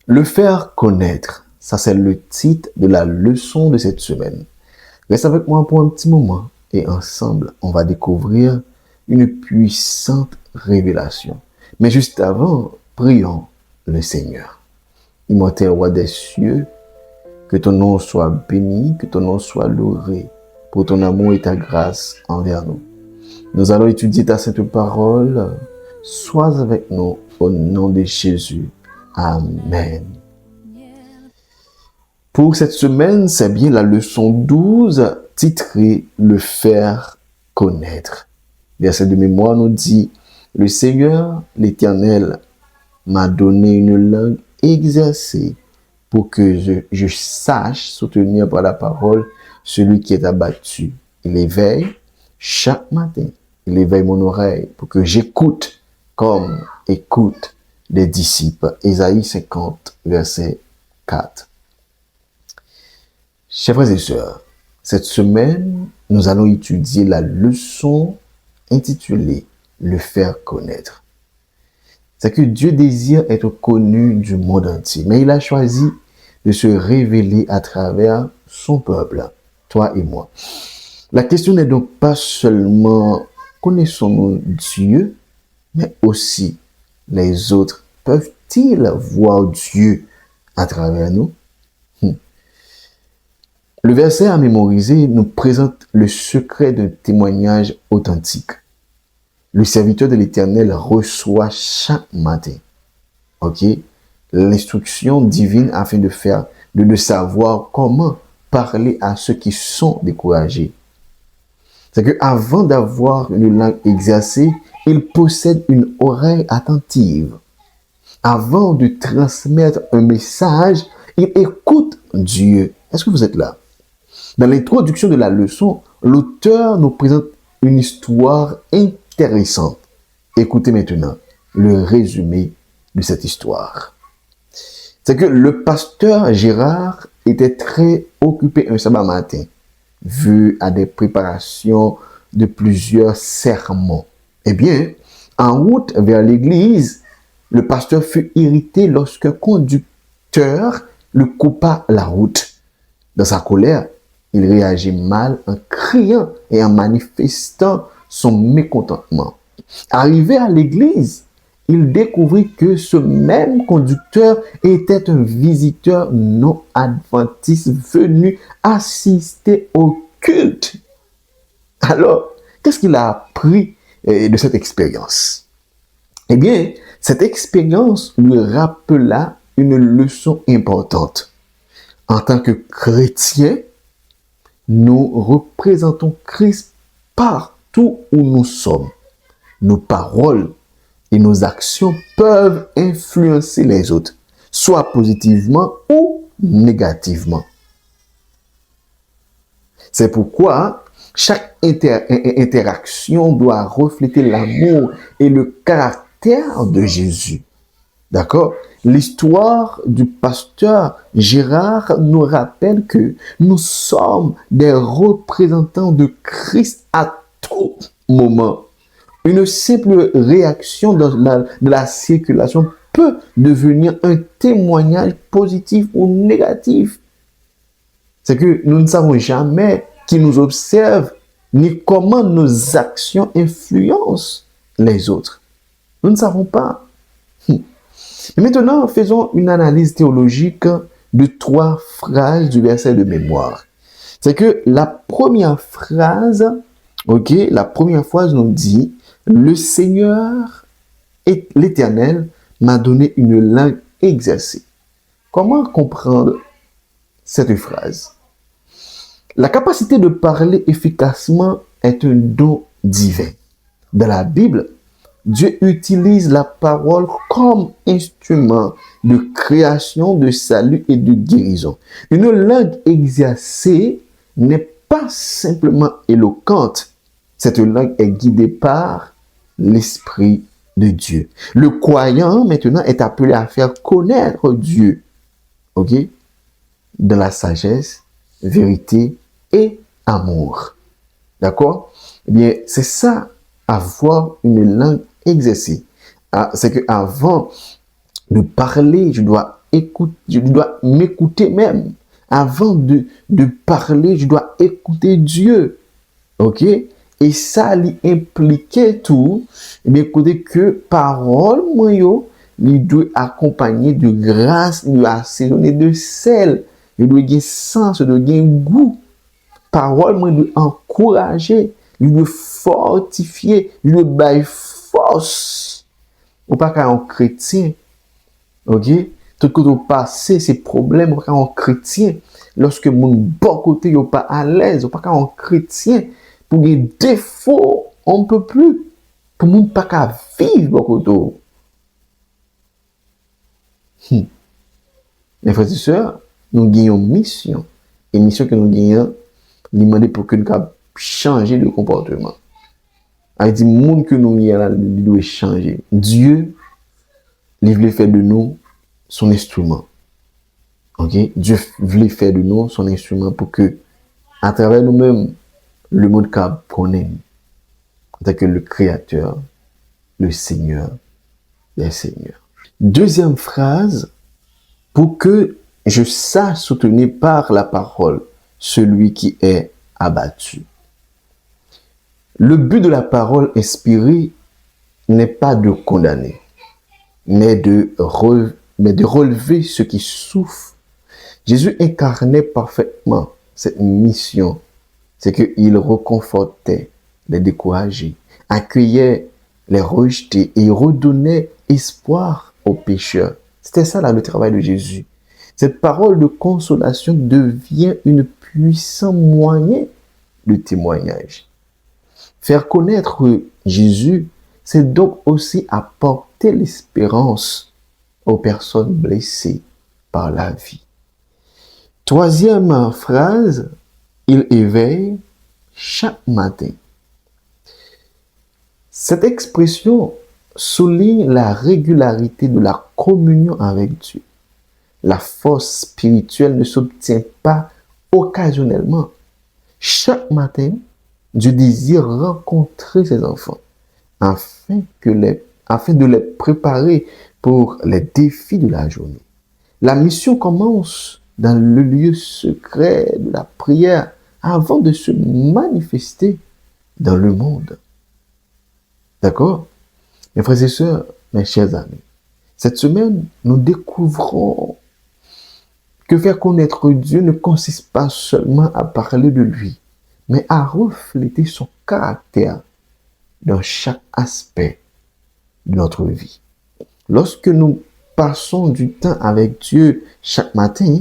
Le faire connaître, ça c'est le titre de la leçon de cette semaine. Reste avec moi pour un petit moment et ensemble, on va découvrir une puissante révélation. Mais juste avant, prions le Seigneur. Immortel roi des cieux, que ton nom soit béni, que ton nom soit loué pour ton amour et ta grâce envers nous. Nous allons étudier ta sainte parole. Sois avec nous au nom de Jésus. Amen. Pour cette semaine, c'est bien la leçon 12, titrée « Le faire connaître ». Verset de mémoire nous dit « Le Seigneur, l'Éternel, m'a donné une langue exercée pour que je sache soutenir par la parole celui qui est abattu. Il éveille chaque matin, il éveille mon oreille pour que j'écoute comme écoute les disciples. » Ésaïe 50, verset 4. Chers frères et sœurs, cette semaine, nous allons étudier la leçon intitulée « Le faire connaître ». C'est que Dieu désire être connu du monde entier, mais il a choisi de se révéler à travers son peuple, toi et moi. La question n'est donc pas seulement connaissons-nous Dieu, mais aussi les autres peuvent-ils voir Dieu à travers nous? Le verset à mémoriser nous présente le secret d'un témoignage authentique. Le serviteur de l'Éternel reçoit chaque matin, l'instruction divine afin de savoir comment parler à ceux qui sont découragés. C'est qu'avant d'avoir une langue exercée, il possède une oreille attentive. Avant de transmettre un message, il écoute Dieu. Est-ce que vous êtes là? Dans l'introduction de la leçon, l'auteur nous présente une histoire intéressante. Écoutez maintenant le résumé de cette histoire. C'est que le pasteur Gérard était très occupé un sabbat matin, vu à des préparations de plusieurs sermons. Eh bien, en route vers l'église, le pasteur fut irrité lorsqu'un conducteur le coupa la route. Dans sa colère, il réagit mal en criant et en manifestant son mécontentement. Arrivé à l'église, il découvrit que ce même conducteur était un visiteur non adventiste venu assister au culte. Alors, qu'est-ce qu'il a appris de cette expérience? Eh bien, cette expérience lui rappela une leçon importante. En tant que chrétiens, nous représentons Christ partout où nous sommes. Nos paroles et nos actions peuvent influencer les autres, soit positivement ou négativement. C'est pourquoi chaque interaction doit refléter l'amour et le caractère de Jésus. D'accord? L'histoire du pasteur Gérard nous rappelle que nous sommes des représentants de Christ à tout moment. Une simple réaction de la circulation peut devenir un témoignage positif ou négatif. C'est que nous ne savons jamais qui nous observe ni comment nos actions influencent les autres. Nous ne savons pas. Et maintenant, faisons une analyse théologique de 3 phrases du verset de mémoire. C'est que la première phrase, la première phrase nous dit « Le Seigneur et l'Éternel m'a donné une langue exercée ». Comment comprendre cette phrase? La capacité de parler efficacement est un don divin. Dans la Bible, Dieu utilise la parole comme instrument de création, de salut et de guérison. Une langue exercée n'est pas simplement éloquente. Cette langue est guidée par l'Esprit de Dieu. Le croyant, maintenant, est appelé à faire connaître Dieu. Dans la sagesse, vérité et amour. D'accord? Eh bien, c'est ça, avoir une langue exercée. C'est qu'avant de parler, je dois écouter, je dois m'écouter même. Avant de parler, je dois écouter Dieu. OK? Et ça, il impliquait tout, mais écoutez que parole, moi, yo, il doit accompagner de grâce, il doit assaisonner de sel, il doit gagner sens, il doit gagner goût. Parole, moi, il doit encourager, il doit fortifier, il doit bailler force. Ou pas qu'un chrétien, ok? Tout que tu passes ces problèmes, ou pas qu'un chrétien, lorsque mon bon côté n'est pas à l'aise, ou pas qu'un chrétien, pour des défauts, on ne peut plus. Pour ne pas qu'à vivre bon côté. Mes frères et sœurs, nous gagnons mission. Et mission que nous gagnons, demander pour que nous puissions changer de comportement. Il dit, le monde que nous gagnons, il doit changer. Dieu, il veut faire de nous son instrument. Ok? Dieu veut faire de nous son instrument pour que, à travers nous-mêmes, le monde connaît en tant que le Créateur, le Seigneur des Seigneurs. Deuxième phrase, pour que je sache soutenir par la parole celui qui est abattu. Le but de la parole inspirée n'est pas de condamner, mais de relever ceux qui souffrent. Jésus incarnait parfaitement cette mission. C'est qu'il réconfortait les découragés, accueillait les rejetés et redonnait espoir aux pécheurs. C'était ça là le travail de Jésus. Cette parole de consolation devient un puissant moyen de témoignage. Faire connaître Jésus, c'est donc aussi apporter l'espérance aux personnes blessées par la vie. Troisième phrase, il éveille chaque matin. Cette expression souligne la régularité de la communion avec Dieu. La force spirituelle ne s'obtient pas occasionnellement. Chaque matin, Dieu désire rencontrer ses enfants afin de les préparer pour les défis de la journée. La mission commence dans le lieu secret de la prière avant de se manifester dans le monde. D'accord? Mes frères et sœurs, mes chers amis, cette semaine, nous découvrons que faire connaître Dieu ne consiste pas seulement à parler de lui, mais à refléter son caractère dans chaque aspect de notre vie. Lorsque nous passons du temps avec Dieu chaque matin,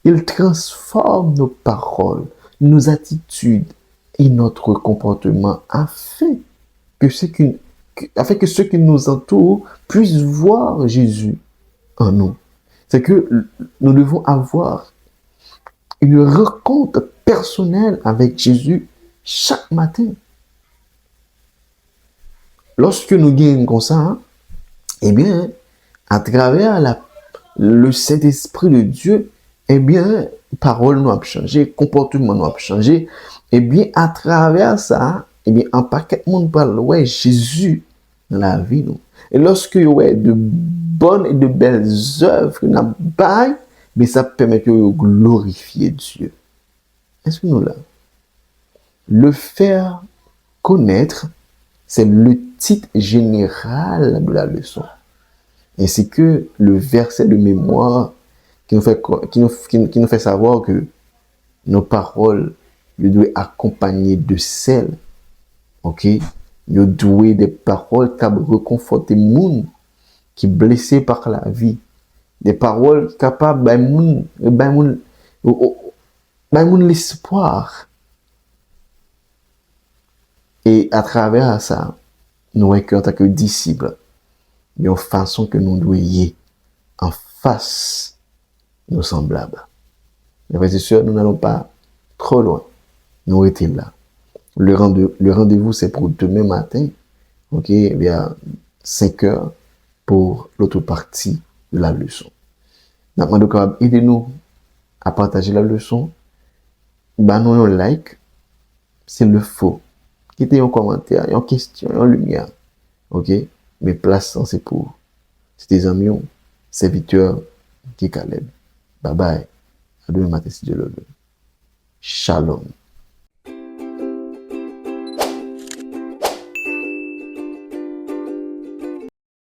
il transforme nos paroles, nos attitudes et notre comportement afin que ceux qui nous entourent puissent voir Jésus en nous. C'est que nous devons avoir une rencontre personnelle avec Jésus chaque matin. Lorsque nous gagnons comme ça, eh bien, à travers le Saint-Esprit de Dieu, eh bien, parole nous a changé, comportement nous a changé. Eh bien, à travers ça, eh bien, un paquet de monde parle, ouais, Jésus dans la vie, nous. Et lorsque il y a de bonnes et de belles œuvres, mais ça permet de glorifier Dieu. Est-ce que nous là? Le faire connaître, c'est le titre général de la leçon. Ainsi que le verset de mémoire qui nous fait savoir que nos paroles doivent accompagner de sel. Ok? Nous devons des paroles qui réconfortent les gens qui sont blessés par la vie. Des paroles capables de l'espoir. Et à travers ça, nous, en tant que disciples, il y a une façon que nous devons y en face de nos semblables. Mes frères et sœurs, nous n'allons pas trop loin. Nous étions là. Le rendez-vous, c'est pour demain matin. Ok, il y a 5 heures pour l'autre partie de la leçon. Donc, aidez-nous à partager la leçon. Nous un like, s'il le faut. Quittez un commentaire, une question, une lumière. Ok, mais place, c'est pour tes amis, serviteurs dit Caleb. Bye bye. À demain matin si Dieu le veut. Shalom.